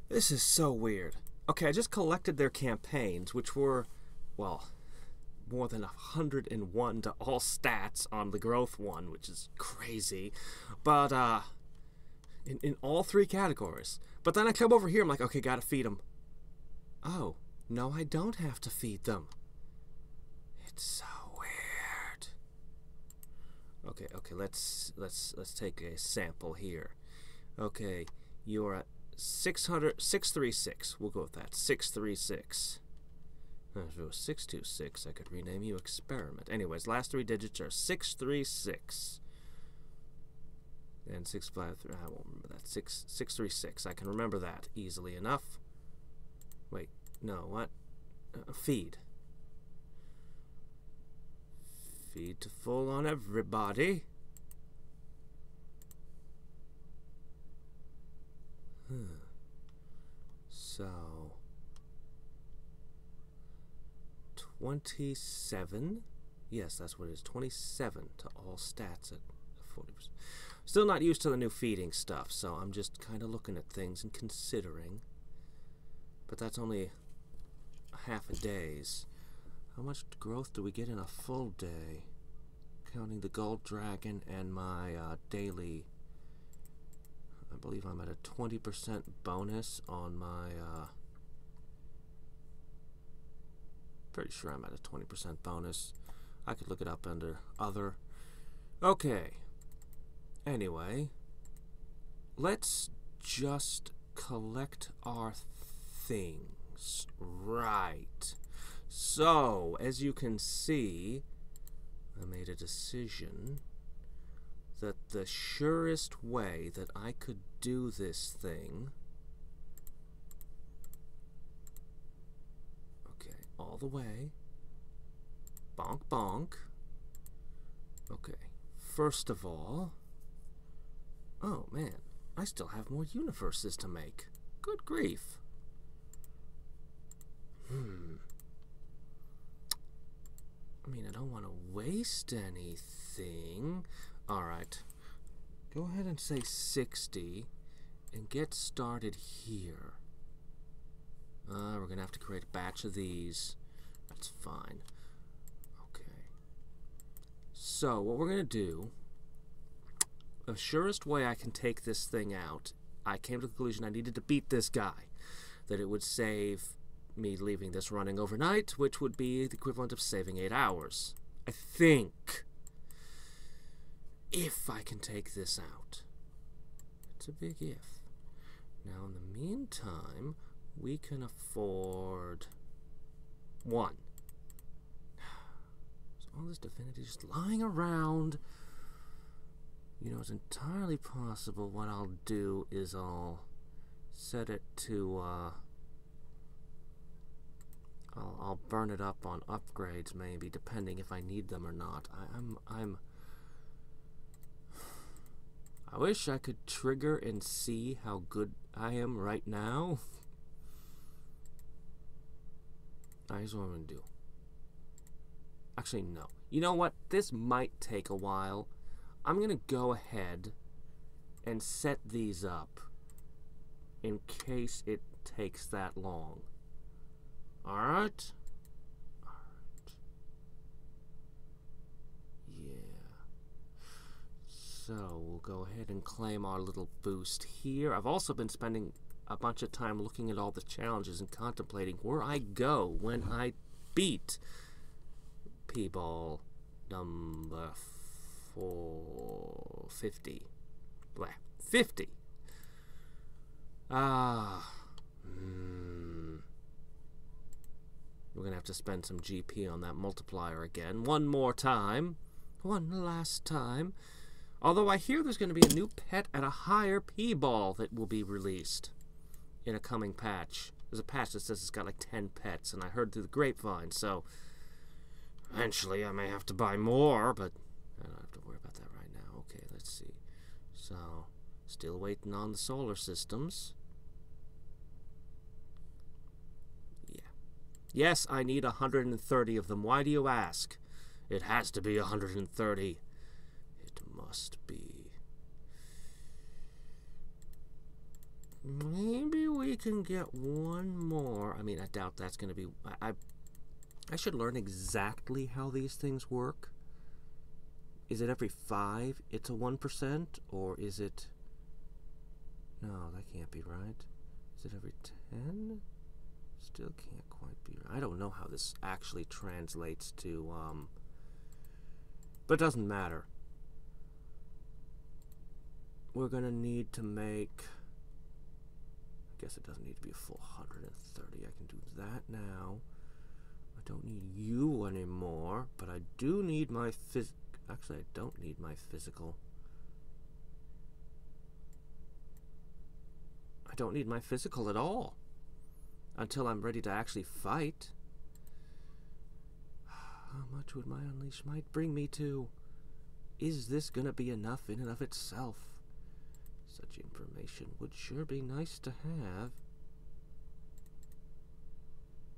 This is so weird. Okay, I just collected their campaigns, which were, well, more than 101 to all stats on the growth one, which is crazy. But, in all three categories. But then I come over here, I'm like, okay, gotta feed them. Oh, no, I don't have to feed them. It's so weird. Okay, let's take a sample here. Okay, you're at 636. We'll go with that. 636. If it was 626, I could rename you Experiment. Anyways, last three digits are 636. And 653. I won't remember that. 636. I can remember that easily enough. Wait, no, what? Feed. Feed to full on everybody. So 27. Yes, that's what it is. 27 to all stats at 40%. Still not used to the new feeding stuff, so I'm just kind of looking at things and considering. But that's only half a day's. How much growth do we get in a full day? Counting the gold dragon and my daily. I believe I'm at a 20% bonus on my. Pretty sure I'm at a 20% bonus. I could look it up under other. Okay. Anyway, let's just collect our things. Right. So, as you can see, I made a decision that the surest way that I could do this thing, okay, all the way, bonk bonk, okay, first of all, oh man, I still have more universes to make. Good grief. I mean, I don't want to waste anything. Alright. Go ahead and say 60 and get started here. We're going to have to create a batch of these. That's fine. Okay. So, what we're going to do, the surest way I can take this thing out, I came to the conclusion I needed to beat this guy. That it would save me leaving this running overnight, which would be the equivalent of saving 8 hours. I think. If I can take this out. It's a big if. Now, in the meantime, we can afford 1. So all this divinity just lying around. You know, it's entirely possible what I'll do is I'll set it to, I'll burn it up on upgrades, maybe, depending if I need them or not. I wish I could trigger and see how good I am right now. Here's what I'm going to do. Actually, no. You know what? This might take a while. I'm going to go ahead and set these up in case it takes that long. Alright? Alright. Yeah. So, we'll go ahead and claim our little boost here. I've also been spending a bunch of time looking at all the challenges and contemplating where I go when I beat P-Ball number 450. Blah. 50. We're going to have to spend some GP on that multiplier again. One more time. One last time. Although I hear there's going to be a new pet at a higher P-Ball that will be released in a coming patch. There's a patch that says it's got like 10 pets, and I heard through the grapevine, so eventually I may have to buy more, but I don't have to worry about that right now. Okay, let's see. So, still waiting on the solar systems. Yes, I need 130 of them. Why do you ask? It has to be 130. It must be. Maybe we can get one more. I mean, I doubt that's going to be... I should learn exactly how these things work. Is it every 5 it's a 1%? Or is it... No, that can't be right. Is it every 10? Still can't quite be right. I don't know how this actually translates to... But it doesn't matter. We're going to need to make... I guess it doesn't need to be a full 130. I can do that now. I don't need you anymore, but I do need my Actually, I don't need my physical. I don't need my physical at all. Until I'm ready to actually fight. How much would my Unleash Might bring me to? Is this gonna be enough in and of itself? Such information would sure be nice to have.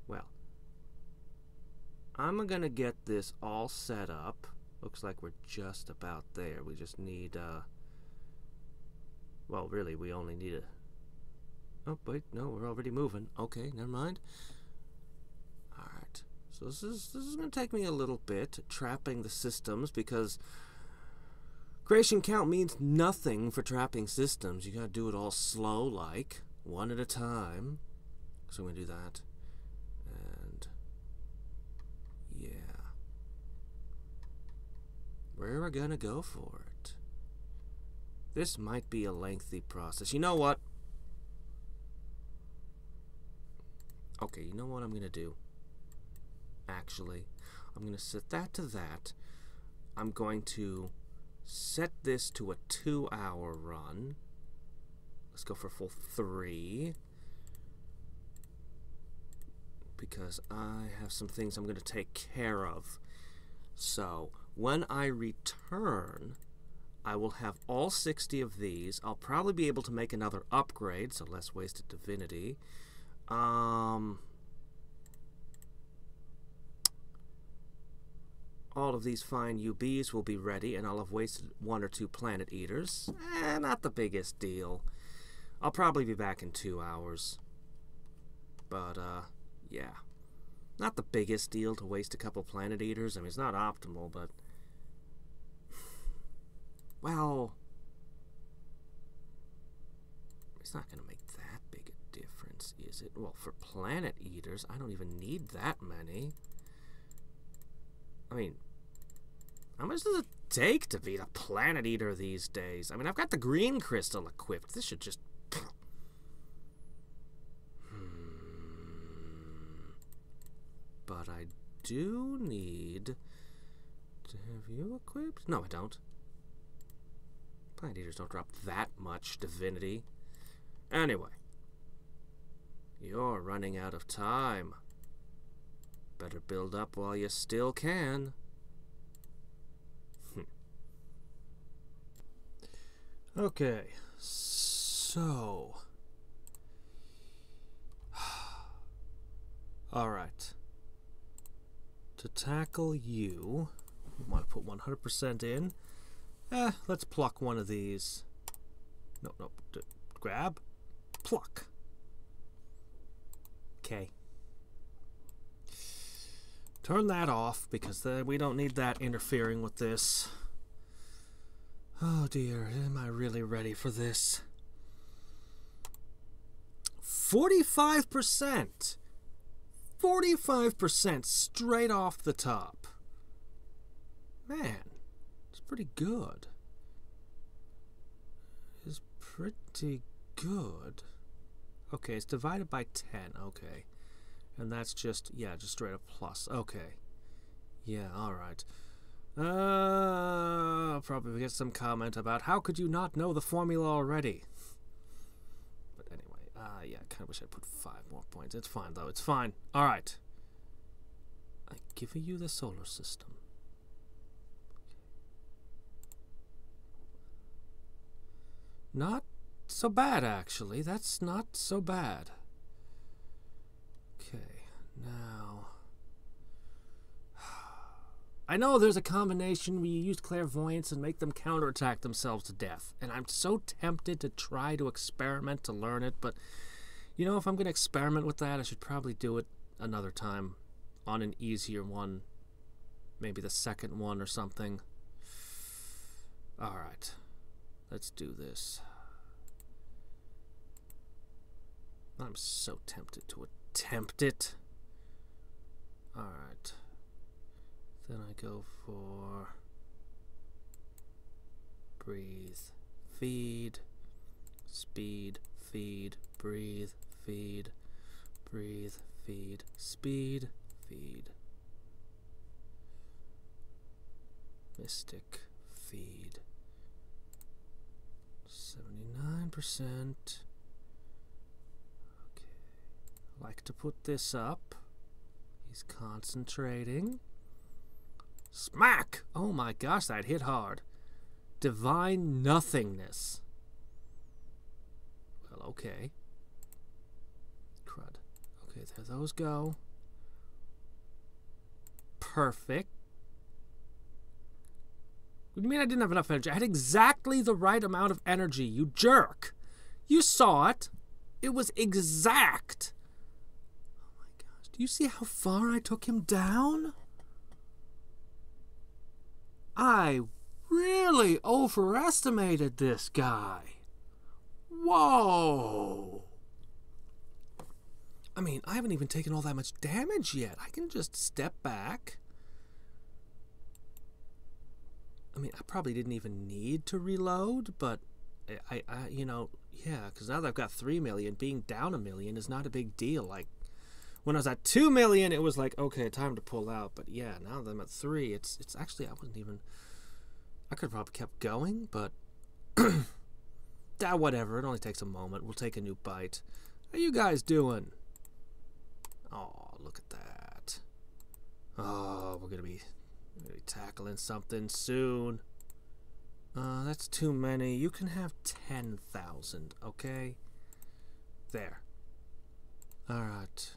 Well, I'm gonna get this all set up. Looks like we're just about there. We just need, well, really, we only need a... Oh, wait, no, we're already moving. Okay, never mind. Alright, so this is gonna take me a little bit, trapping the systems, because creation count means nothing for trapping systems. You gotta do it all slow, like, one at a time. So I'm gonna do that. And... yeah. We're gonna go for it. This might be a lengthy process. You know what? Okay, you know what I'm gonna do? Actually, I'm gonna set that to that. I'm going to set this to a 2-hour run. Let's go for a full 3. Because I have some things I'm gonna take care of. So, when I return, I will have all 60 of these. I'll probably be able to make another upgrade, so less wasted divinity. All of these fine UBs will be ready, and I'll have wasted 1 or 2 Planet Eaters. Not the biggest deal. I'll probably be back in 2 hours. But, yeah. Not the biggest deal to waste a couple Planet Eaters. I mean, it's not optimal, but... well... it's not going to make that big a difference, is it? Well, for Planet Eaters, I don't even need that many. I mean, how much does it take to beat a Planet Eater these days? I mean, I've got the green crystal equipped. This should just... But I do need to have you equipped? No, I don't. Planet Eaters don't drop that much divinity. Anyway. You're running out of time. Better build up while you still can. Okay, so... alright. To tackle you, we want to put 100% in. Let's pluck one of these. No, grab, pluck. Okay. Turn that off, because we don't need that interfering with this. Oh dear, am I really ready for this? 45%! 45% straight off the top. Man, it's pretty good. It's pretty good. Okay, it's divided by 10. Okay. And that's just, yeah, just straight up plus. Okay. Yeah, alright. I'll probably get some comment about how could you not know the formula already? But anyway. Yeah, I kind of wish I put 5 more points. It's fine, though. It's fine. All right. I give you the solar system. Not so bad, actually. That's not so bad. Okay, now... I know there's a combination where you use clairvoyance and make them counterattack themselves to death. And I'm so tempted to try to experiment to learn it, but You know, if I'm going to experiment with that, I should probably do it another time on an easier one. Maybe the second one or something. Alright. Let's do this. I'm so tempted to attempt it. Alright. Then I go for breathe, feed, speed, feed, breathe, feed, breathe, feed, speed, feed. Mystic, feed. 79%. Okay. I like to put this up. He's concentrating. Smack! Oh my gosh, that hit hard. Divine nothingness. Well, okay. Crud. Okay, there those go. Perfect. What do you mean I didn't have enough energy? I had exactly the right amount of energy, you jerk. You saw it. It was exact. Oh my gosh. Do you see how far I took him down? I really overestimated this guy. Whoa. I mean, I haven't even taken all that much damage yet. I can just step back. I mean, I probably didn't even need to reload, but I you know, yeah, because now that I've got 3 million, being down 1 million is not a big deal. Like, when I was at 2 million, it was like, okay, time to pull out. But yeah, now that I'm at 3, it's actually, I wasn't even, I could have probably kept going, but whatever. It only takes a moment. We'll take a new bite. How you guys doing? Oh, look at that. Oh, we're gonna be tackling something soon. That's too many. You can have 10,000, okay? There. Alright.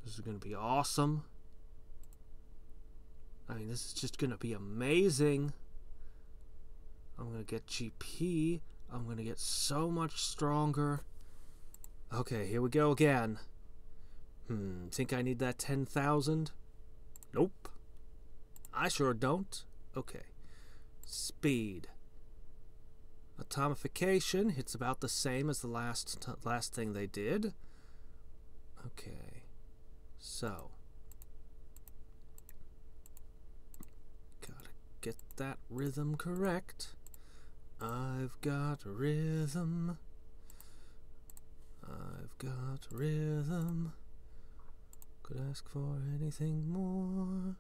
This is gonna be awesome. I mean, this is just gonna be amazing. I'm gonna get GP. I'm gonna get so much stronger. Okay, here we go again. Think I need that 10,000? Nope. I sure don't. Okay. Speed. Atomification. It's about the same as the last thing they did. Okay. So. Gotta get that rhythm correct. I've got rhythm. I've got rhythm. Could ask for anything more.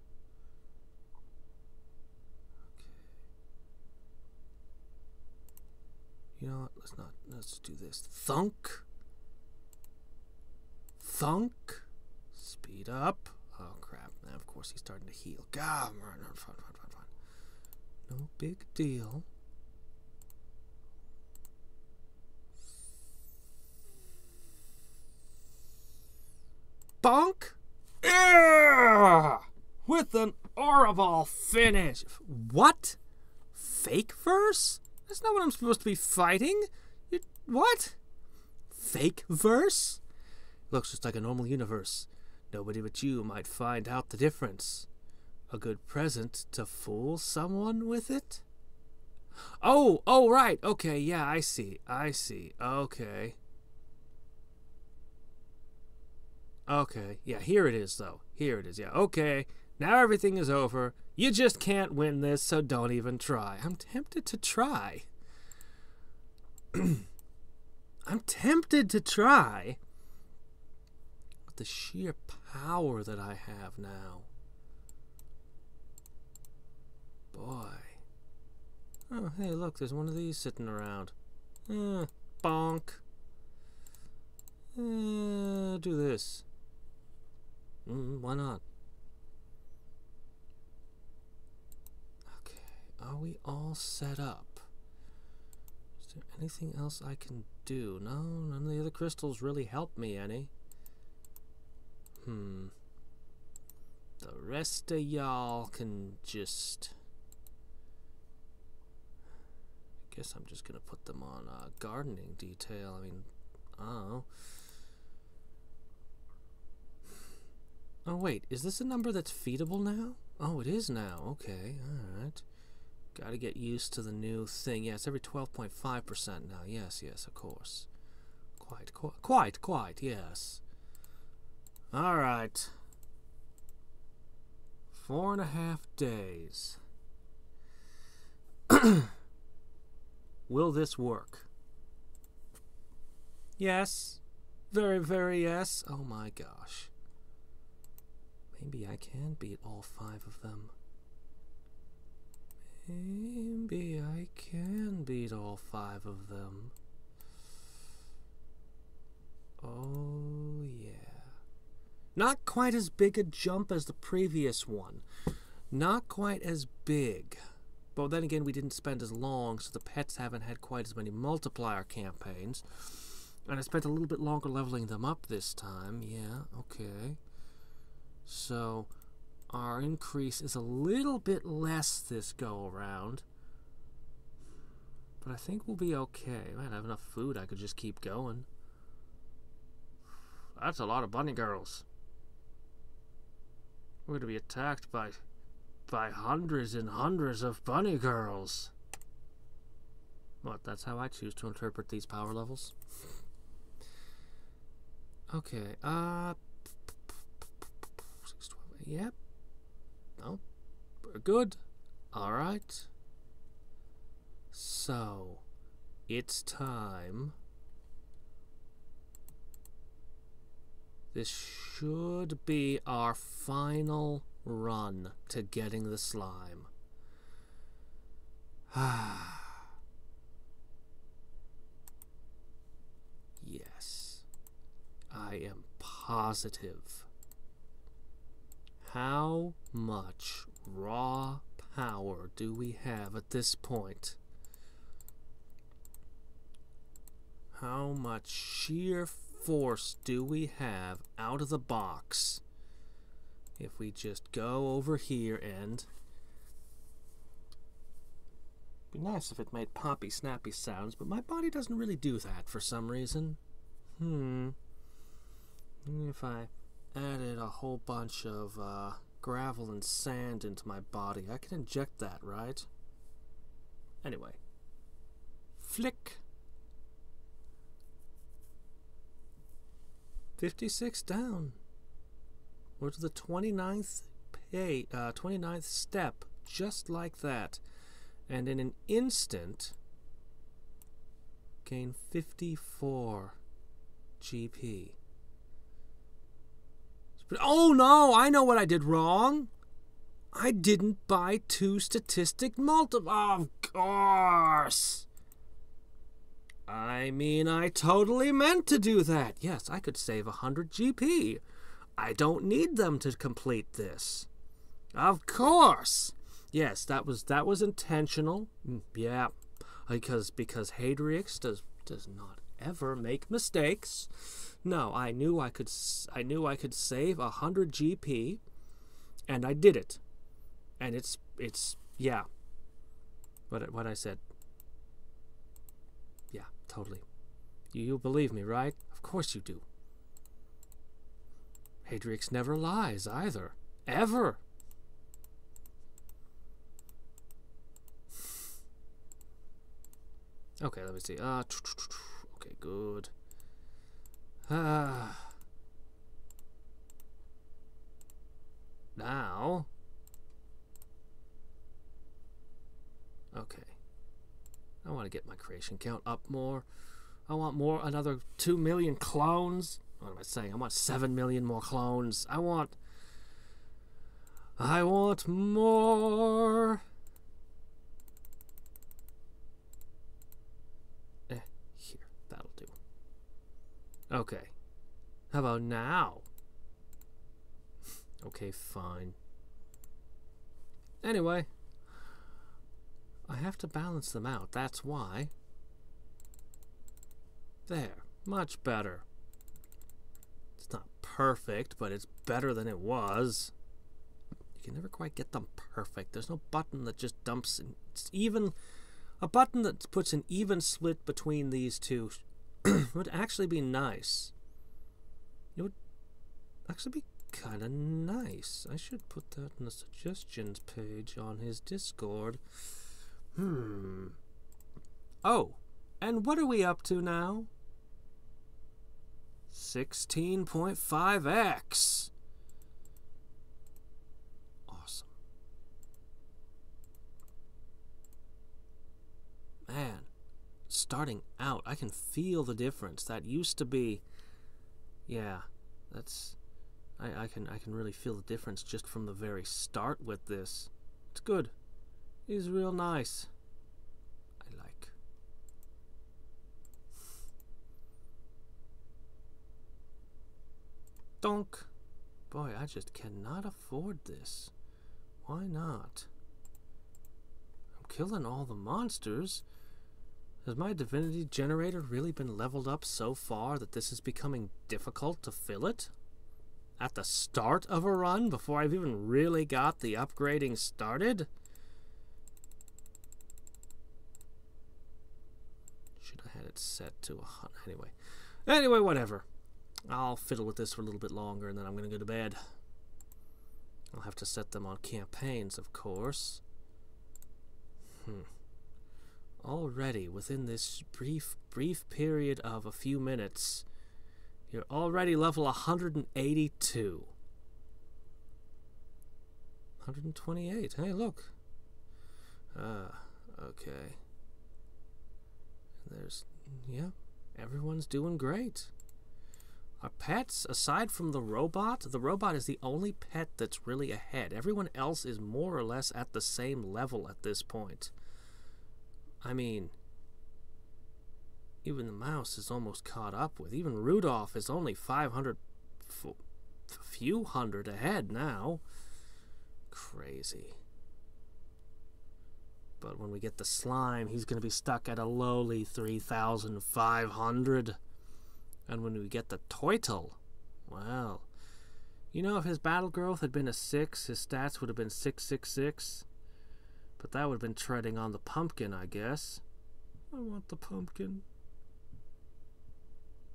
Okay. You know what? Let's do this. Thunk. Thunk. Speed up. Oh crap. Now of course he's starting to heal. God, run. No big deal. Bonk! With an horrible finish. What? Fake verse? That's not what I'm supposed to be fighting. What? Fake verse? Looks just like a normal universe. Nobody but you might find out the difference. A good present to fool someone with it? Oh, right. Okay, yeah, I see. Okay. Okay, yeah, here it is, though. Here it is, yeah. Okay, now everything is over. You just can't win this, so don't even try. I'm tempted to try. I'm tempted to try. With the sheer power that I have now. Boy. Oh, hey, look, there's one of these sitting around. Bonk. Do this. Why not? Okay, are we all set up? Is there anything else I can do? No, none of the other crystals really help me any. The rest of y'all can just guess I'm just gonna put them on gardening detail. I mean, oh. Oh wait, is this a number that's feedable now? Oh, it is now. Okay, alright. Gotta get used to the new thing. Yeah, it's every 12.5% now. Yes, yes, of course. Quite, yes. Alright. 4.5 days. Will this work? Yes. Very, very yes. Oh my gosh. Maybe I can beat all 5 of them. Maybe I can beat all 5 of them. Oh, yeah. Not quite as big a jump as the previous one. Not quite as big. But then again, we didn't spend as long, so the pets haven't had quite as many multiplier campaigns. And I spent a little bit longer leveling them up this time. Yeah, okay. So, our increase is a little bit less this go-around. But I think we'll be okay. Man, I have enough food, I could just keep going. That's a lot of bunny girls. We're gonna be attacked by hundreds and hundreds of bunny girls. What, that's how I choose to interpret these power levels? Okay, 6, 12, yep. No, we're good. Alright. So, it's time. This should be our final run to getting the slime. Yes. I am positive. How much raw power do we have at this point? How much sheer force do we have out of the box if we just go over here and... It'd be nice if it made poppy snappy sounds, but my body doesn't really do that for some reason. If I added a whole bunch of gravel and sand into my body, I can inject that, right? Anyway. Flick. 56 down. We're to the 29th 29th step, just like that. And in an instant, gain 54 GP. Oh no, I know what I did wrong. I didn't buy 2 statistic Of course. I mean, I totally meant to do that. Yes, I could save 100 GP. I don't need them to complete this. Of course. Yes, that was intentional. Yeah, because Hadrix does not ever make mistakes. No, I knew I could save 100 GP, and I did it. And it's yeah. What I said. Yeah, totally. You believe me, right? Of course you do. Hadrix never lies either. Ever. Okay, let me see. Okay, good. Now. Okay. I want to get my creation count up more. I want another 2 million clones. What am I saying? I want 7 million more clones. I want more. Here, that'll do. Okay. How about now? Okay, fine. Anyway, I have to balance them out. That's why. There. Much better. It's not perfect, but it's better than it was. You can never quite get them perfect. There's no button that just dumps in. It's even A button that puts an even split between these two would actually be nice. It would actually be kind of nice. I should put that in the suggestions page on his Discord. Oh, and what are we up to now? 16.5x. Awesome. Man, starting out, I can feel the difference. That used to be, yeah, that's, I can really feel the difference just from the very start with this. It's good. It's real nice. I like. Donk. Boy, I just cannot afford this. Why not? I'm killing all the monsters. Has my divinity generator really been leveled up so far that this is becoming difficult to fill it? At the start of a run, before I've even really got the upgrading started? Should have had it set to 100. Anyway, whatever. I'll fiddle with this for a little bit longer and then I'm going to go to bed. I'll have to set them on campaigns, of course. Already, within this brief period of a few minutes, you're already level 182. 128. Hey, look. Okay. There's, yeah, everyone's doing great. Our pets, aside from the robot is the only pet that's really ahead. Everyone else is more or less at the same level at this point. I mean, even the mouse is almost caught up with. Even Rudolph is only 500, few hundred ahead now. Crazy. But when we get the slime, he's going to be stuck at a lowly 3,500. And when we get the Toitle, well, you know, if his battle growth had been a 6, his stats would have been 666. But that would have been treading on the pumpkin, I guess. I want the pumpkin.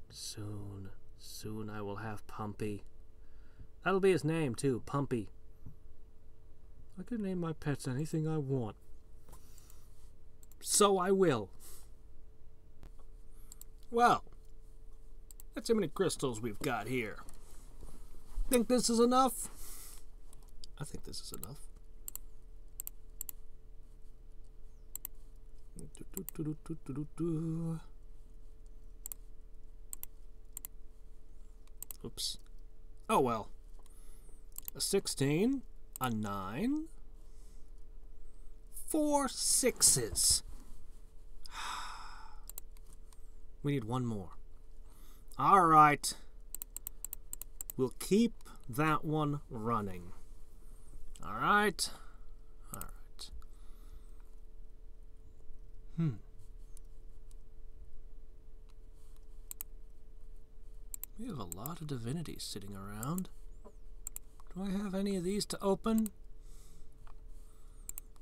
Soon I will have Pumpy. That'll be his name, too, Pumpy. I can name my pets anything I want. So I will. Well, let's see how many crystals we've got here. Think this is enough? I think this is enough. Oops. Oh well. A 16, a 9, 4 6s. We need one more. All right. We'll keep that one running. All right. All right. We have a lot of divinities sitting around. Do I have any of these to open?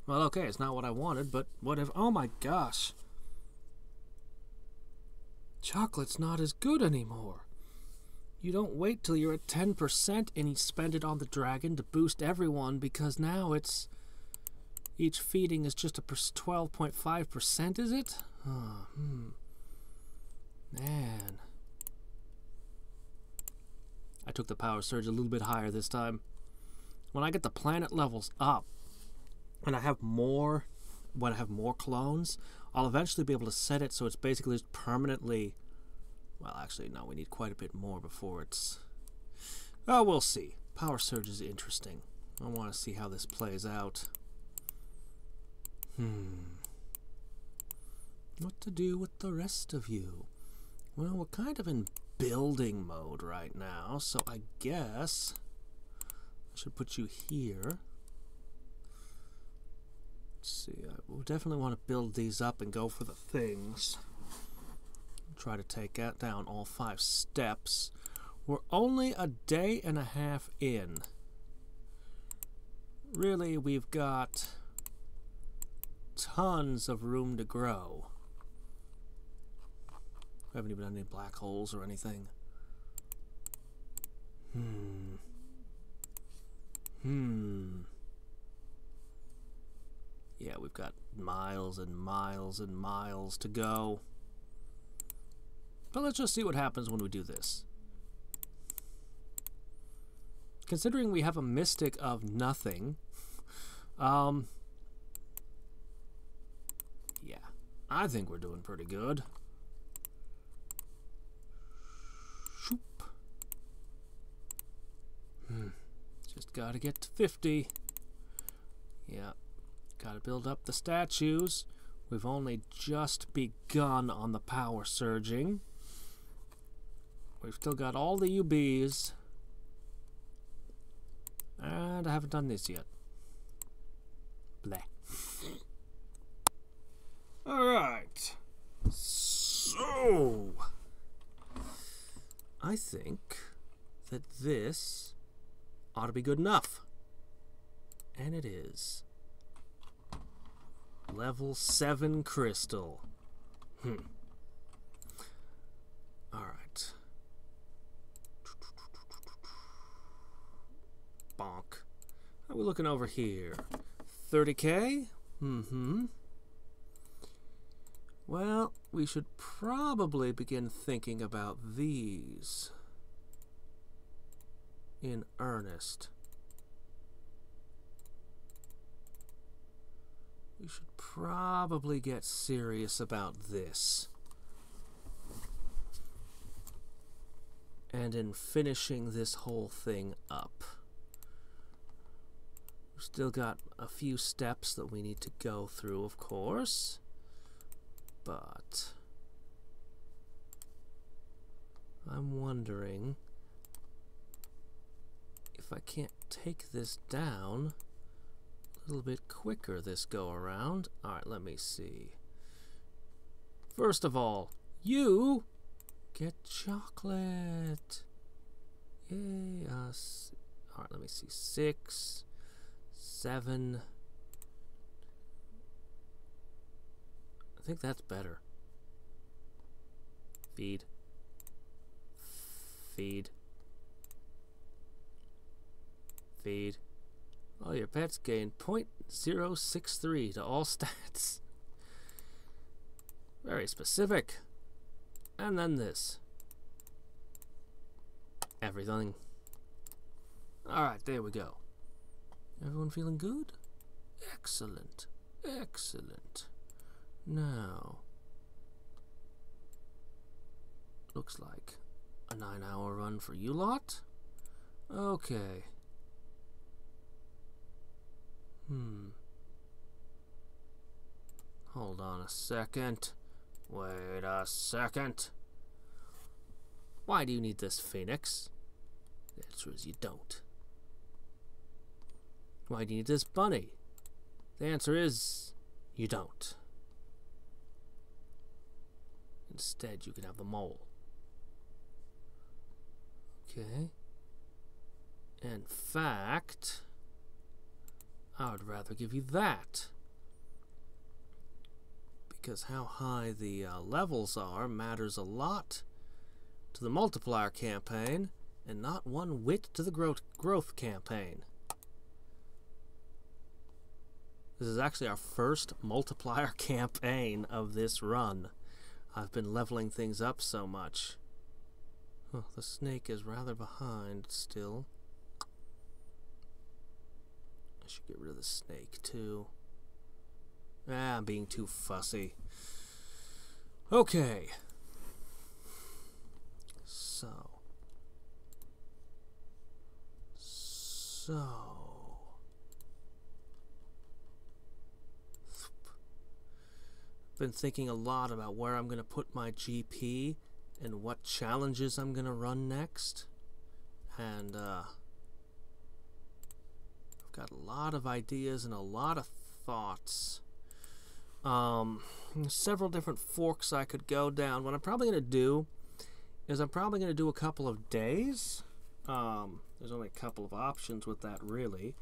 Well, okay, it's not what I wanted, but whatever. Oh my gosh. Chocolate's not as good anymore. You don't wait till you're at 10% and you spend it on the dragon to boost everyone, because now it's... each feeding is just a 12.5%, is it? Oh, Man. I took the power surge a little bit higher this time. When I get the planet levels up, and I have more... when I have more clones, I'll eventually be able to set it so it's basically just permanently... well, actually, no, we need quite a bit more before it's... oh, we'll see. Power surge is interesting. I want to see how this plays out. What to do with the rest of you? Well, we're kind of in building mode right now, so I guess I should put you here. Let's see, we'll definitely want to build these up and go for the things. Try to take down all 5 steps. We're only a day and a half in. Really, we've got tons of room to grow. We haven't even done any black holes or anything. Yeah, we've got miles and miles and miles to go. But let's just see what happens when we do this. Considering we have a mystic of nothing, yeah, I think we're doing pretty good. Shoop. Just gotta get to 50. Yeah, gotta build up the statues. We've only just begun on the power surging. We've still got all the UBs. And I haven't done this yet. Bleh. Alright. So, I think that this ought to be good enough. And it is. Level 7 crystal. Alright. Bonk. How are we looking over here? 30K? Well, we should probably begin thinking about these in earnest. We should probably get serious about this. And in finishing this whole thing up. We've still got a few steps that we need to go through, of course. But I'm wondering if I can't take this down a little bit quicker this go around. Alright, let me see. First of all, you get chocolate. Yay, us. Alright, let me see. 6, 7. I think that's better. Feed. Feed. Feed. Oh, your pets gain 0.063 to all stats. Very specific. And then this. Everything. Alright, there we go. Everyone feeling good? Excellent. Excellent. Now, looks like a 9-hour run for you lot. Okay. Hold on a second. Wait a second. Why do you need this, Phoenix? The answer is you don't. Why do you need this bunny? The answer is you don't. Instead, you can have the mole. Okay. In fact, I would rather give you that. Because how high the levels are matters a lot to the multiplier campaign, and not one whit to the growth campaign. This is actually our first multiplier campaign of this run. I've been leveling things up so much. Oh, the snake is rather behind still. I should get rid of the snake too. I'm being too fussy. Okay. So. Been thinking a lot about where I'm going to put my GP and what challenges I'm going to run next. And I've got a lot of ideas and a lot of thoughts. Several different forks I could go down. What I'm probably going to do is I'm probably going to do a couple of days. There's only a couple of options with that, really.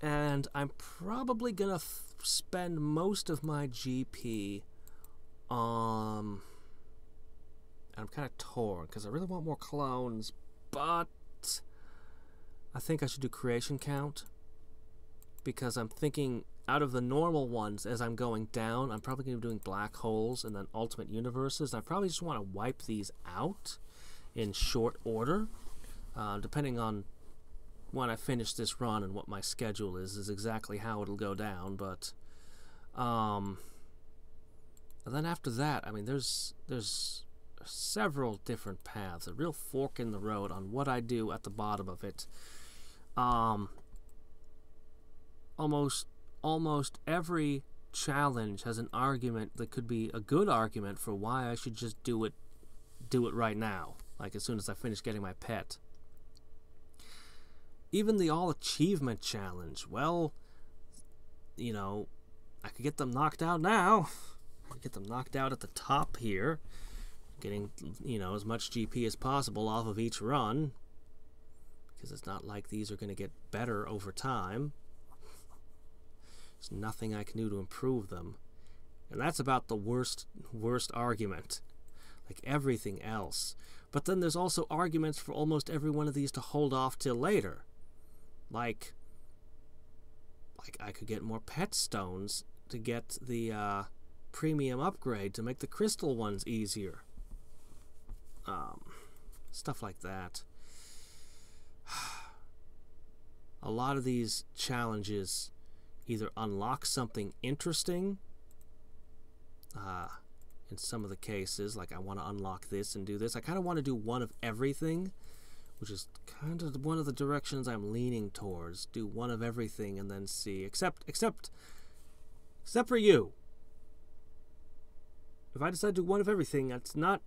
And I'm probably gonna spend most of my GP on... I'm kind of torn, because I really want more clones, but I think I should do creation count, because I'm thinking out of the normal ones, as I'm going down, I'm probably going to be doing black holes and then ultimate universes. I probably just want to wipe these out in short order, depending on when I finish this run and what my schedule is exactly how it'll go down. But and then after that, I mean, there's several different paths, a real fork in the road on what I do at the bottom of it. Almost every challenge has an argument that could be a good argument for why I should just do it right now, like as soon as I finish getting my pet. Even the all achievement challenge, well, you know, I could get them knocked out now. I could get them knocked out at the top here, getting, you know, as much GP as possible off of each run, because it's not like these are going to get better over time. There's nothing I can do to improve them. And that's about the worst argument. Like everything else. But then there's also arguments for almost every one of these to hold off till later. Like I could get more pet stones to get the premium upgrade to make the crystal ones easier. Stuff like that. A lot of these challenges either unlock something interesting, in some of the cases, like I want to unlock this and do this. I kind of want to do one of everything, which is kind of one of the directions I'm leaning towards. Do one of everything and then see. Except for you. If I decide to do one of everything, that's not...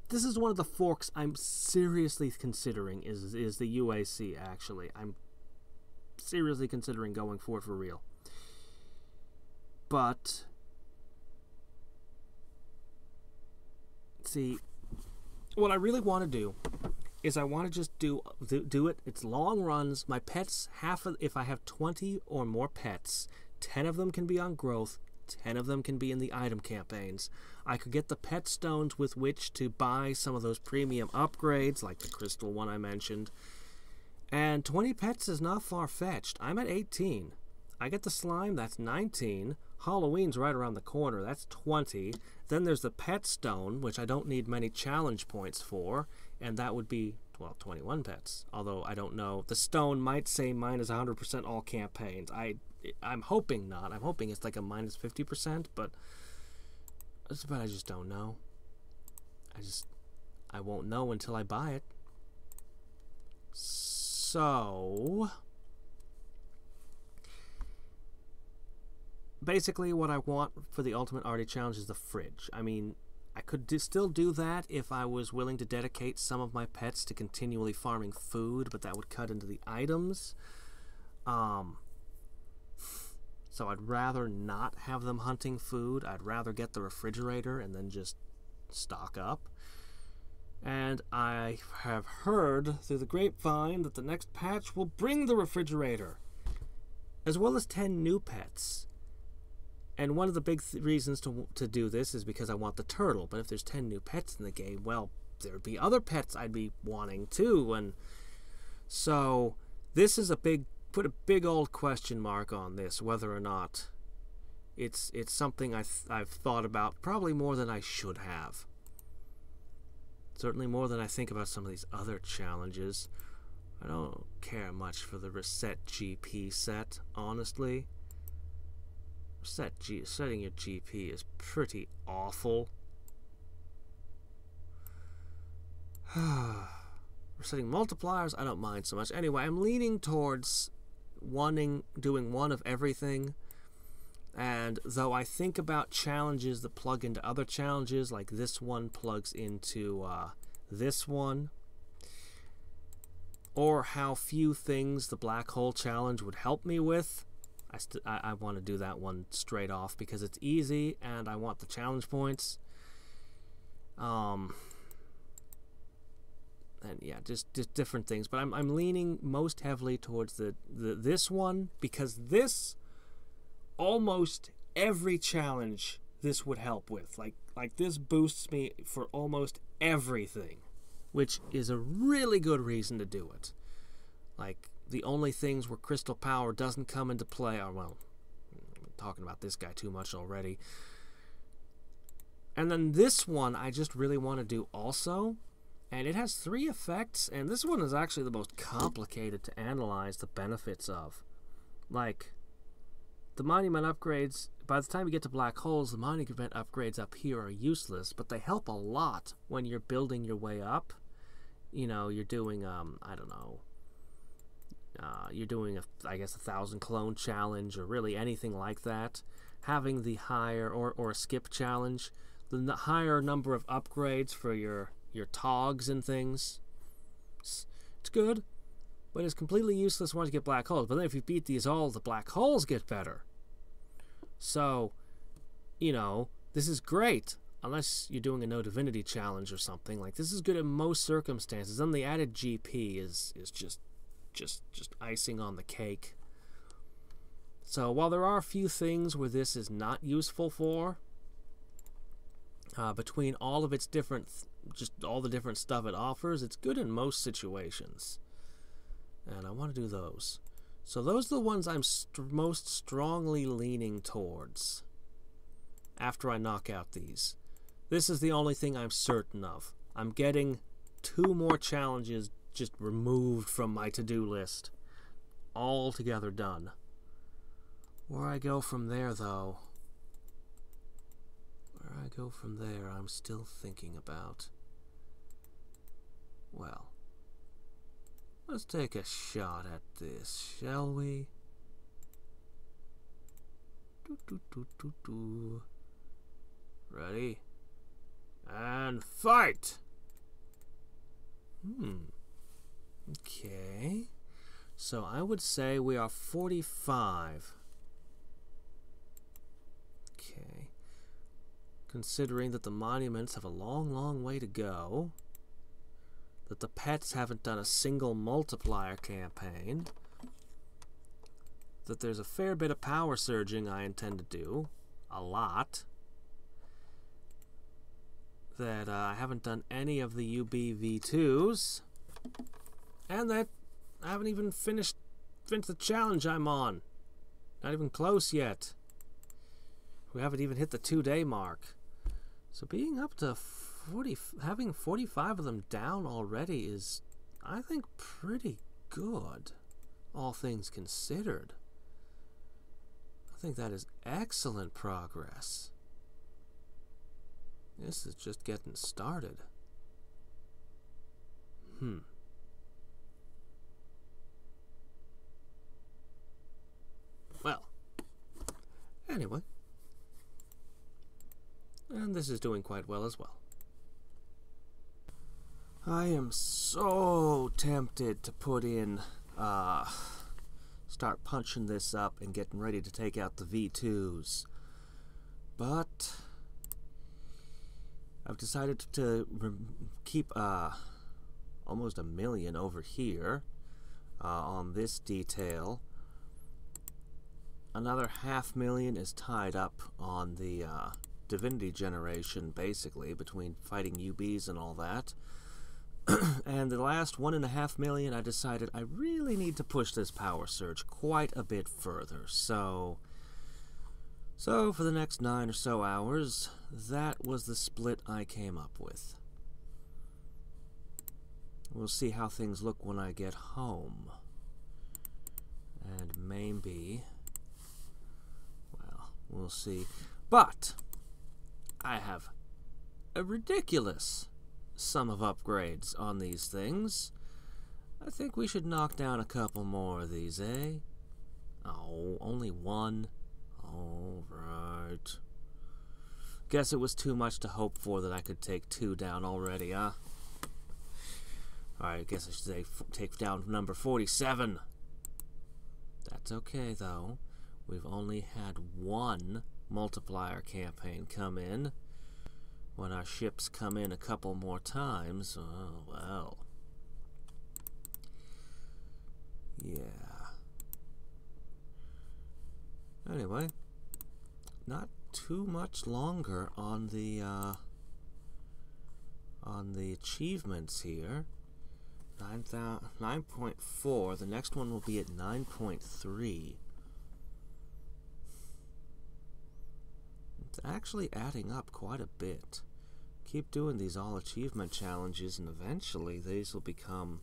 This is one of the forks I'm seriously considering, is the UAC, actually. I'm seriously considering going for it for real. But see, what I really want to do is I want to just do it. It's long runs. My pets, if I have 20 or more pets, 10 of them can be on growth, 10 of them can be in the item campaigns. I could get the pet stones with which to buy some of those premium upgrades, like the crystal one I mentioned. And 20 pets is not far-fetched. I'm at 18. I get the slime, that's 19. Halloween's right around the corner, that's 20. Then there's the pet stone, which I don't need many challenge points for, and that would be, well, 21 pets. Although, I don't know. The stone might say minus 100% all campaigns. I'm hoping not. I'm hoping it's like a minus 50%, but I just don't know. I won't know until I buy it. So basically what I want for the Ultimate Arty Challenge is the fridge. I mean, I could still do that if I was willing to dedicate some of my pets to continually farming food, but that would cut into the items. So I'd rather not have them hunting food. I'd rather get the refrigerator and then just stock up. And I have heard through the grapevine that the next patch will bring the refrigerator, as well as 10 new pets. And one of the big reasons to do this is because I want the turtle. But if there's 10 new pets in the game, well, there'd be other pets I'd be wanting too. And so this is put a big old question mark on this, whether or not it's something I've thought about probably more than I should have. Certainly more than I think about some of these other challenges. I don't care much for the reset GP set, honestly. Setting your GP is pretty awful. Resetting multipliers, I don't mind so much. Anyway, I'm leaning towards doing one of everything. And though I think about challenges that plug into other challenges, like this one plugs into this one, or how few things the black hole challenge would help me with, I want to do that one straight off because it's easy and I want the challenge points. and yeah, just different things. But I'm leaning most heavily towards this one, because this, almost every challenge this would help with. Like this boosts me for almost everything, which is a really good reason to do it. Like, the only things where crystal power doesn't come into play are, well, I'm talking about this guy too much already. And then this one I just really want to do also, and it has 3 effects, and this one is actually the most complicated to analyze the benefits of. Like, the monument upgrades, by the time you get to black holes, the monument upgrades up here are useless, but they help a lot when you're building your way up. You know, you're doing, I don't know, you're doing, I guess, 1,000 clone challenge, or really anything like that. Having the higher, or a skip challenge, the higher number of upgrades for your togs and things, it's good, but it's completely useless once you get black holes. But then if you beat these all, the black holes get better. So, you know, this is great, unless you're doing a no divinity challenge or something. Like, this is good in most circumstances. Then the added GP is just icing on the cake. So while there are a few things where this is not useful for, between all of its different, just all the different stuff it offers, it's good in most situations. And I want to do those. So those are the ones I'm most strongly leaning towards after I knock out these. This is the only thing I'm certain of. I'm getting 2 more challenges just removed from my to-do list. Altogether done. Where I go from there, though, I'm still thinking about. Well, let's take a shot at this, shall we? Ready? And fight! Okay. So I would say we are 45. Okay. Considering that the monuments have a long way to go, that the pets haven't done a single multiplier campaign, that there's a fair bit of power surging I intend to do, a lot, that I haven't done any of the UBV2s, and that I haven't even finished the challenge I'm on. Not even close yet. We haven't even hit the 2-day mark. So being up to 40, having 45 of them down already is, I think, pretty good, all things considered. I think that is excellent progress. This is just getting started. Well, anyway. And this is doing quite well as well. I am so tempted to put in, start punching this up and getting ready to take out the V2s. But I've decided to keep almost 1 million over here on this detail. Another 500,000 is tied up on the divinity generation, basically, between fighting UBs and all that. And the last 1.5 million, I decided I really need to push this power surge quite a bit further. So for the next 9 or so hours, that was the split I came up with. We'll see how things look when I get home. And maybe, well, we'll see. But I have a ridiculous sum of upgrades on these things. I think we should knock down a couple more of these, eh? Oh, only 1? All right. Guess it was too much to hope for that I could take 2 down already, huh? Alright, I guess I should say take down number 47. That's okay, though. We've only had 1 multiplier campaign come in. When our ships come in a couple more times, oh, well. Yeah. Anyway, not too much longer on the achievements here. 9.4. The next one will be at 9.3. It's actually adding up quite a bit. Keep doing these all achievement challenges, and eventually these will become.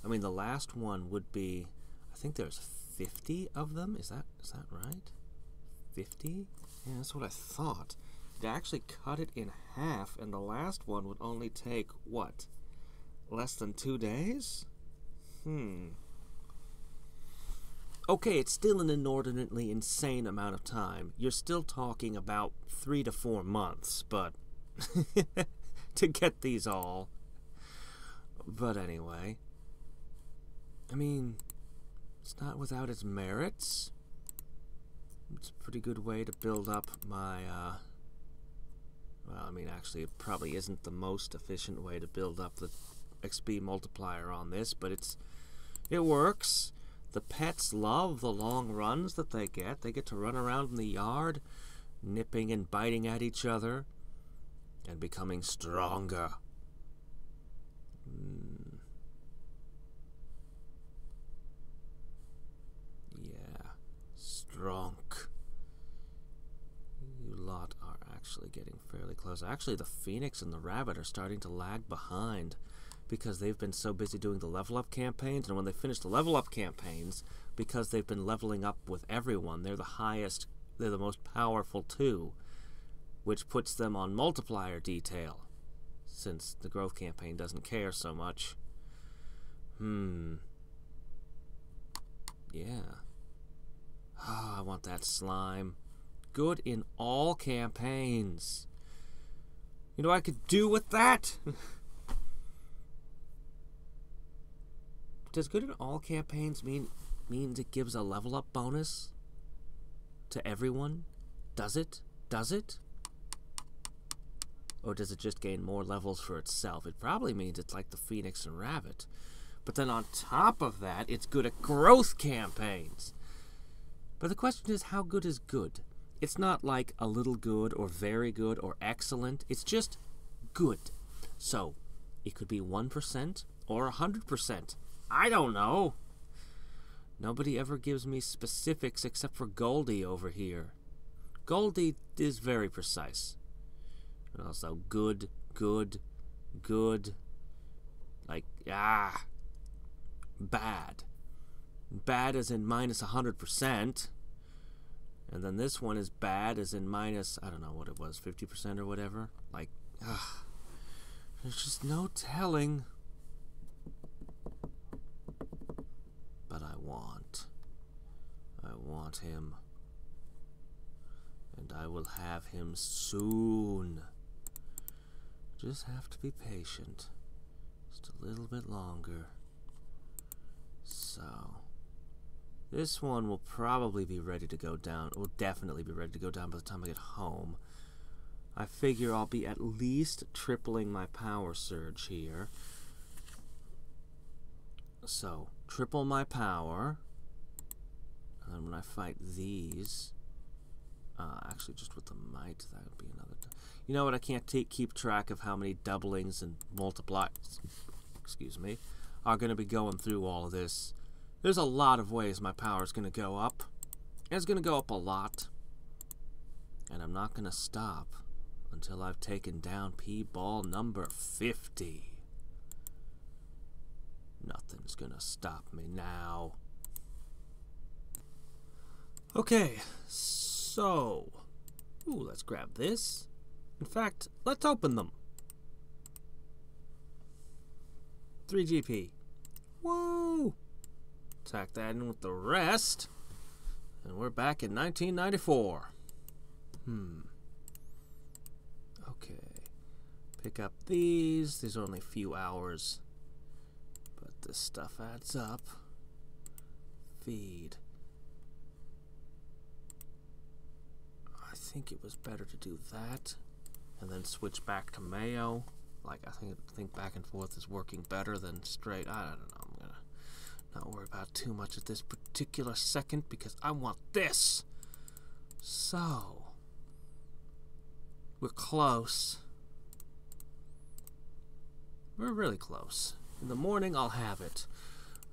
I mean, the last one would be. I think there's 50 of them. Is that right? 50? Yeah, that's what I thought. They actually cut it in half, and the last one would only take what? Less than 2 days? Okay, it's still an inordinately insane amount of time. You're still talking about 3 to 4 months, but to get these all. But anyway, I mean, it's not without its merits. It's a pretty good way to build up my, well, I mean, actually, it probably isn't the most efficient way to build up the XP multiplier on this, but it works. The pets love the long runs that they get. They get to run around in the yard, nipping and biting at each other, and becoming stronger. Yeah, strong. You lot are actually getting fairly close. Actually, the Phoenix and the Rabbit are starting to lag behind, because they've been so busy doing the level up campaigns, and when they finish the level up campaigns, because they've been leveling up with everyone, they're the highest, they're the most powerful too, which puts them on multiplier detail, since the growth campaign doesn't care so much. Yeah. Ah, I want that slime. Good in all campaigns. You know what I could do with that? Does good in all campaigns means it gives a level up bonus to everyone? Does it? Does it? Or does it just gain more levels for itself? It probably means it's like the Phoenix and Rabbit. But then on top of that, it's good at growth campaigns. But the question is, how good is good? It's not like a little good or very good or excellent. It's just good. So it could be 1% or 100%. I don't know. Nobody ever gives me specifics except for Goldie over here. Goldie is very precise. And also good, good, good. Like, bad. Bad as in minus 100%. And then this one is bad as in minus, I don't know what it was, 50% or whatever. Like, there's just no telling. But I want him. And I will have him soon. Just have to be patient. Just a little bit longer. So, this one will probably be ready to go down. Will definitely be ready to go down by the time I get home. I figure I'll be at least tripling my power surge here. So, triple my power. And then when I fight these, actually just with the might, that would be another. You know what? I can't keep track of how many doublings and multiplies, excuse me, are going to be going through all of this. There's a lot of ways my power is going to go up. And it's going to go up a lot. And I'm not going to stop until I've taken down P-ball number 50. Nothing's going to stop me now. Okay, so, let's grab this. In fact, let's open them. 3 GP. Woo! Tack that in with the rest. And we're back in 1994. Okay. Pick up these. These are only a few hours. But this stuff adds up. Feed. I think it was better to do that. And then switch back to Mayo. Like, I think back and forth is working better than straight. I don't know. I'm gonna Not worry about too much at this particular second because I want this. So, we're close. We're really close. In the morning, I'll have it.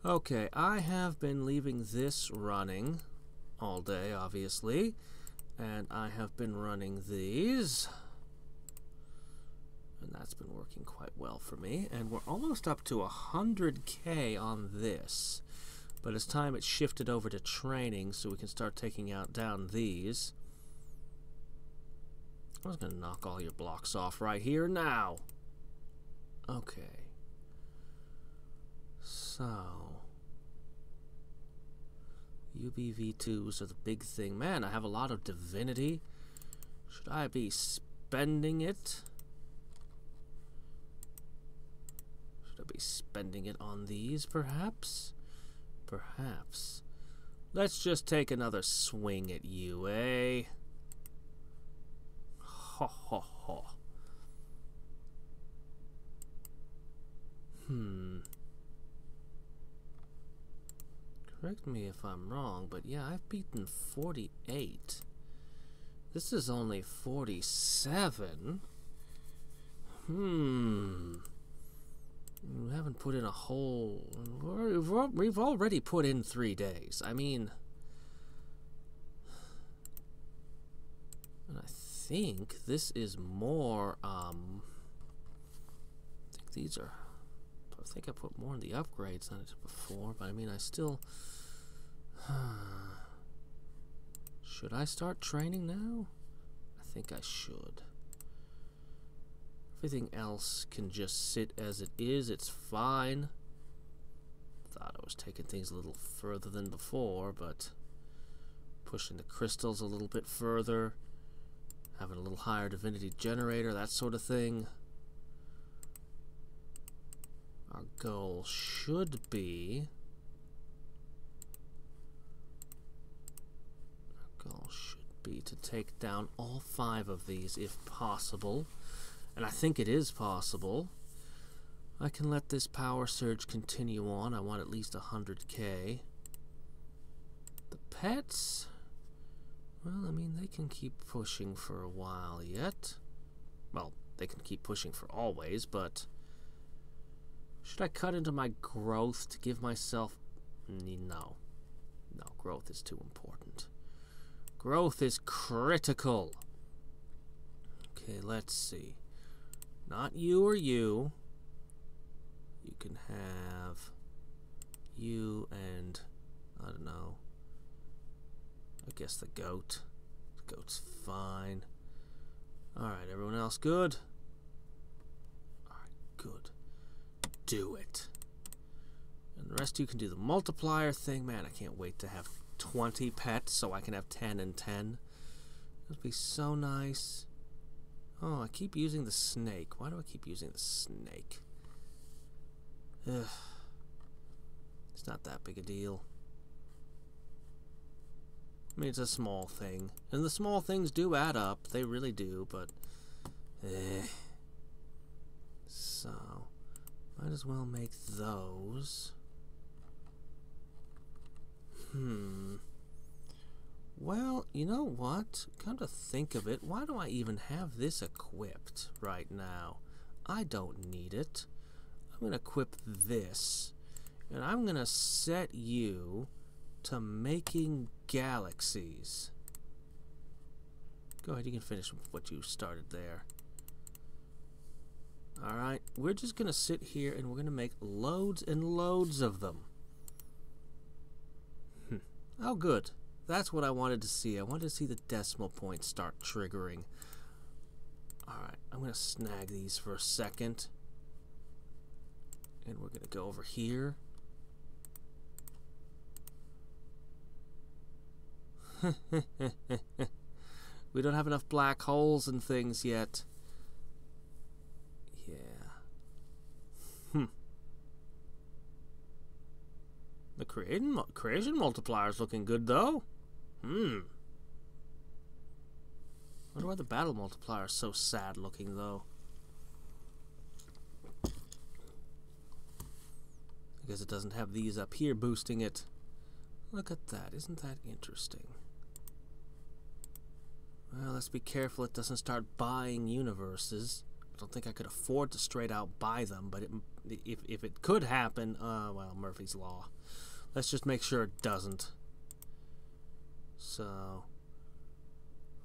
Okay, I have been leaving this running all day, obviously. And I have been running these. And that's been working quite well for me. And we're almost up to 100K on this. But it's time it shifted over to training so we can start taking down these. I was going to knock all your blocks off right here now. Okay. So, UBV2s are the big thing. Man, I have a lot of divinity. Should I be spending it? Should I be spending it on these, perhaps? Perhaps. Let's just take another swing at you, eh? Ho, ho, ho. Correct me if I'm wrong, but yeah, I've beaten 48. This is only 47. We haven't put in a whole... We've already put in 3 days. I mean... And I think this is more, I think these are... I think I put more in the upgrades than I did before, but I mean, I still... Should I start training now? I think I should. Everything else can just sit as it is. It's fine. Thought I was taking things a little further than before, but pushing the crystals a little bit further, having a little higher divinity generator, that sort of thing. Our goal should be... to take down all 5 of these if possible. And I think it is possible. I can let this power surge continue on. I want at least 100K. The pets... Well, I mean, they can keep pushing for a while yet. Well, they can keep pushing for always, but... Should I cut into my growth to give myself... No. No, growth is too important. Growth is critical. Okay, let's see. Not you or you. You can have you and, I don't know, I guess the goat. The goat's fine. Alright, everyone else good? Alright, good. Do it. And the rest of you can do the multiplier thing. Man, I can't wait to have 20 pets so I can have 10 and 10. It would be so nice. Oh, I keep using the snake. Why do I keep using the snake? Ugh. It's not that big a deal. I mean, it's a small thing. And the small things do add up. They really do, but... So... Might as well make those... Well, you know what? Come to think of it, why do I even have this equipped right now? I don't need it. I'm going to equip this. And I'm going to set you to making galaxies. Go ahead, you can finish what you started there. Alright, we're just going to sit here and we're going to make loads and loads of them. Oh, good. That's what I wanted to see. I wanted to see the decimal points start triggering. Alright, I'm going to snag these for a second. And we're going to go over here. We don't have enough black holes and things yet. Yeah. The creation multiplier is looking good, though. Wonder why the battle multiplier is so sad looking, though. because it doesn't have these up here boosting it. Look at that. Isn't that interesting? Well, let's be careful it doesn't start buying universes. I don't think I could afford to straight out buy them, but if it could happen, well, Murphy's Law. Let's just make sure it doesn't. So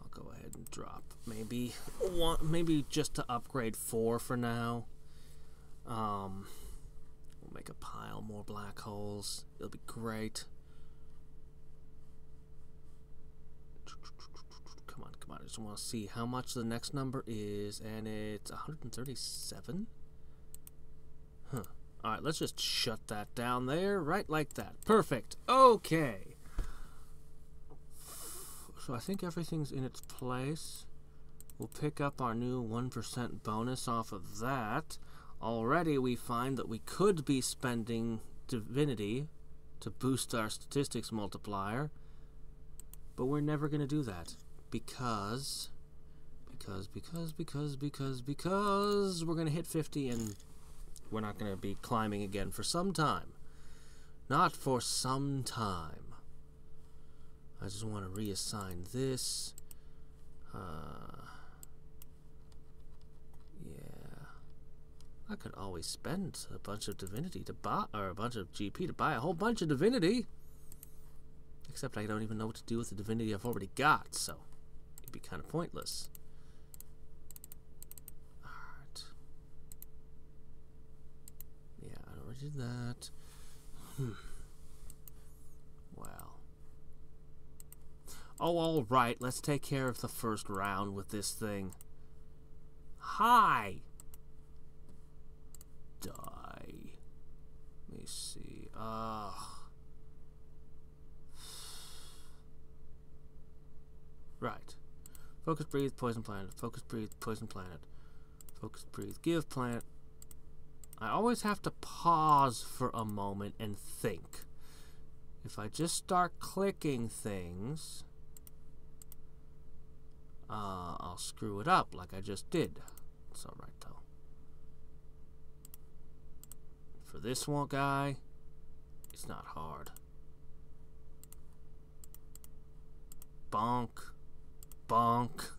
I'll go ahead and drop maybe one, maybe just to upgrade 4 for now. We'll make a pile more black holes. It'll be great. Come on, come on. I just want to see how much the next number is, and it's 137. Huh. All right, let's just shut that down there, right like that. Perfect. Okay. So I think everything's in its place. We'll pick up our new 1% bonus off of that. Already we find that we could be spending divinity to boost our statistics multiplier, but we're never going to do that because we're going to hit 50 and we're not going to be climbing again for some time. Not for some time. I just want to reassign this. Yeah. I could always spend a bunch of divinity to buy, or a bunch of GP to buy a whole bunch of divinity. Except I don't even know what to do with the divinity I've already got, so it'd be kind of pointless. Alright. Yeah, I already did that. Well. Oh, alright, let's take care of the first round with this thing. Hi! Die. Let me see. Right. Focus, breathe, poison planet. Focus, breathe, poison planet. Focus, breathe, give planet. I always have to pause for a moment and think. If I just start clicking things, I'll screw it up like I just did. It's alright though. For this one guy, it's not hard. Bonk. Bonk.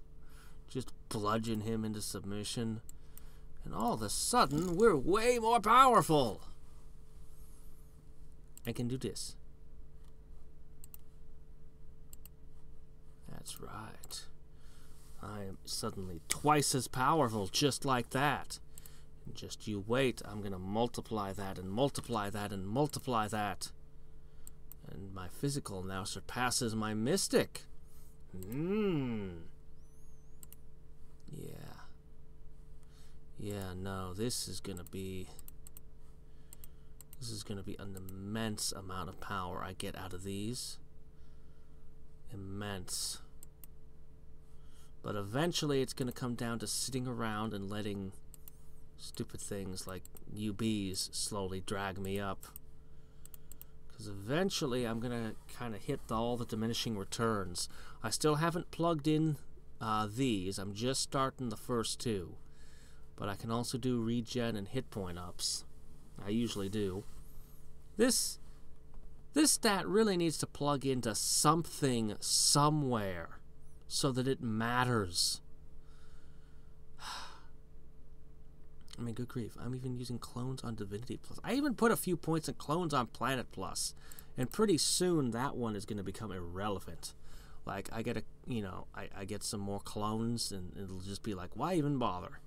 Just bludgeon him into submission. And all of a sudden, we're way more powerful. I can do this. That's right. I am suddenly twice as powerful, just like that. And just you wait, I'm going to multiply that and multiply that and multiply that. And my physical now surpasses my mystic. Yeah. Yeah, no, this is going to be an immense amount of power I get out of these. Immense. But eventually it's going to come down to sitting around and letting stupid things like UBs slowly drag me up. Because eventually I'm going to kind of hit all the diminishing returns. I still haven't plugged in these. I'm just starting the first two. But I can also do regen and hit point ups. I usually do. This stat really needs to plug into something somewhere so that it matters. I mean, good grief. I'm even using clones on Divinity Plus. I even put a few points in clones on Planet Plus. And pretty soon that one is going to become irrelevant. Like, I get I get some more clones and it'll just be like, why even bother?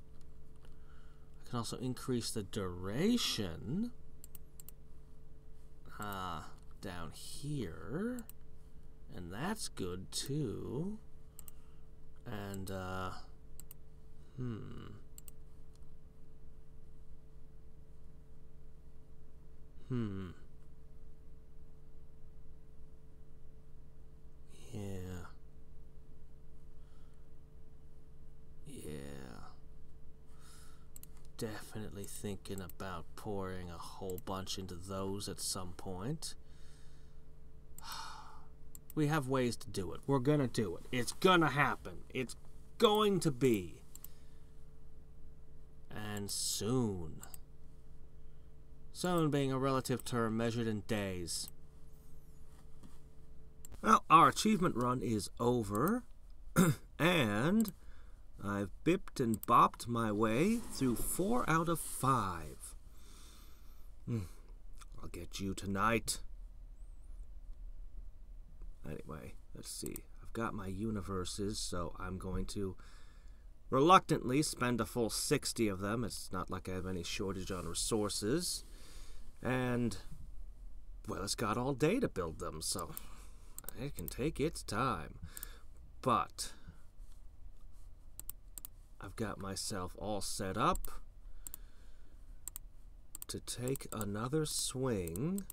I can also increase the duration down here. And that's good too. And, Yeah. Definitely thinking about pouring a whole bunch into those at some point. We have ways to do it. We're gonna do it. It's gonna happen. It's going to be. And soon. Soon being a relative term measured in days. Well, our achievement run is over, and I've bipped and bopped my way through 4 out of 5. I'll get you tonight. Anyway, let's see. I've got my universes, so I'm going to reluctantly spend a full 60 of them. It's not like I have any shortage on resources. And, well, it's got all day to build them, so it can take its time. But I've got myself all set up to take another swing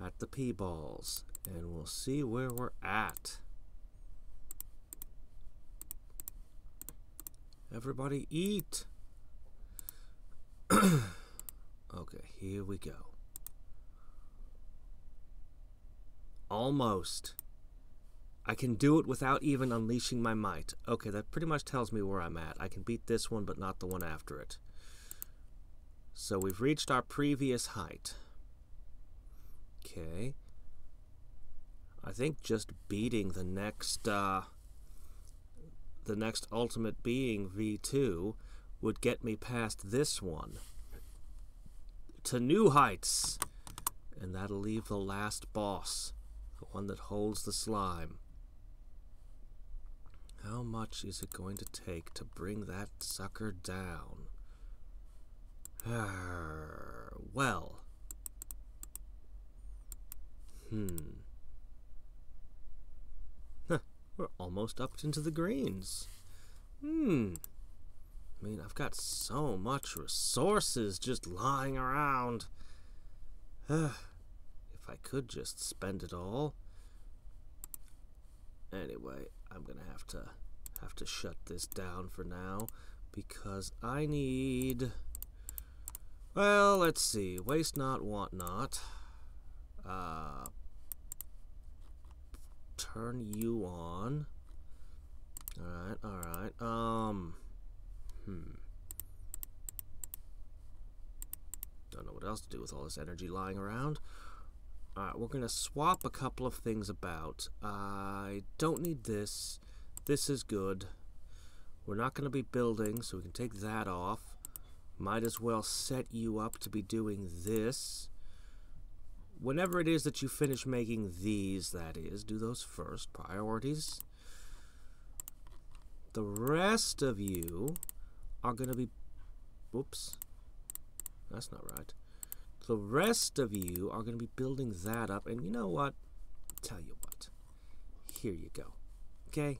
at the P-balls, and we'll see where we're at. Everybody eat. Okay, here we go. Almost. I can do it without even unleashing my might. Okay, that pretty much tells me where I'm at. I can beat this one, but not the one after it. So we've reached our previous height. Okay. I think just beating the next ultimate being, V2, would get me past this one to new heights. And that'll leave the last boss, the one that holds the slime. How much is it going to take to bring that sucker down? Well. We're almost up into the greens. I mean, I've got so much resources just lying around. If I could just spend it all. Anyway, I'm gonna have to shut this down for now because I need. Well, let's see. Waste not, want not. Turn you on. Alright. Don't know what else to do with all this energy lying around. Alright, we're gonna swap a couple of things about. I don't need this. This is good. We're not gonna be building, so we can take that off. Might as well set you up to be doing this. Whenever it is that you finish making these, that is, do those first. Priorities. The rest of you are going to be... Whoops. That's not right. The rest of you are going to be building that up. And you know what? Tell you what. Here you go. Okay?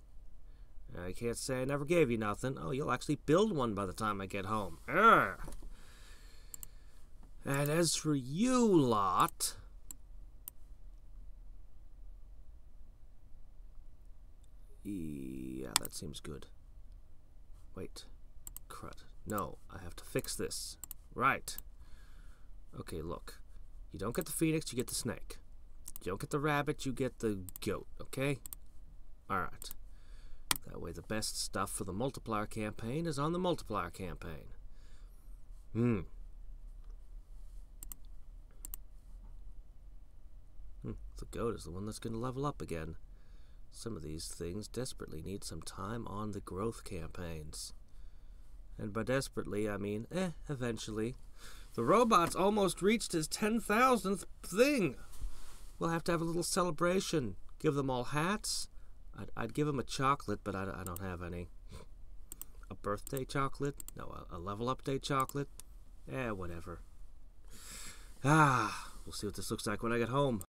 I can't say I never gave you nothing. Oh, you'll actually build one by the time I get home. Urgh. And as for you lot... Yeah, that seems good. Wait. Crud. No, I have to fix this. Right. Okay, look. You don't get the phoenix, you get the snake. You don't get the rabbit, you get the goat, okay? Alright. That way the best stuff for the multiplier campaign is on the multiplier campaign. The goat is the one that's going to level up again. Some of these things desperately need some time on the growth campaigns. And by desperately, I mean, eventually. The robot's almost reached his 10,000th thing. We'll have to have a little celebration. Give them all hats. I'd give them a chocolate, but I don't have any. A birthday chocolate? No, a level up day chocolate? Whatever. We'll see what this looks like when I get home.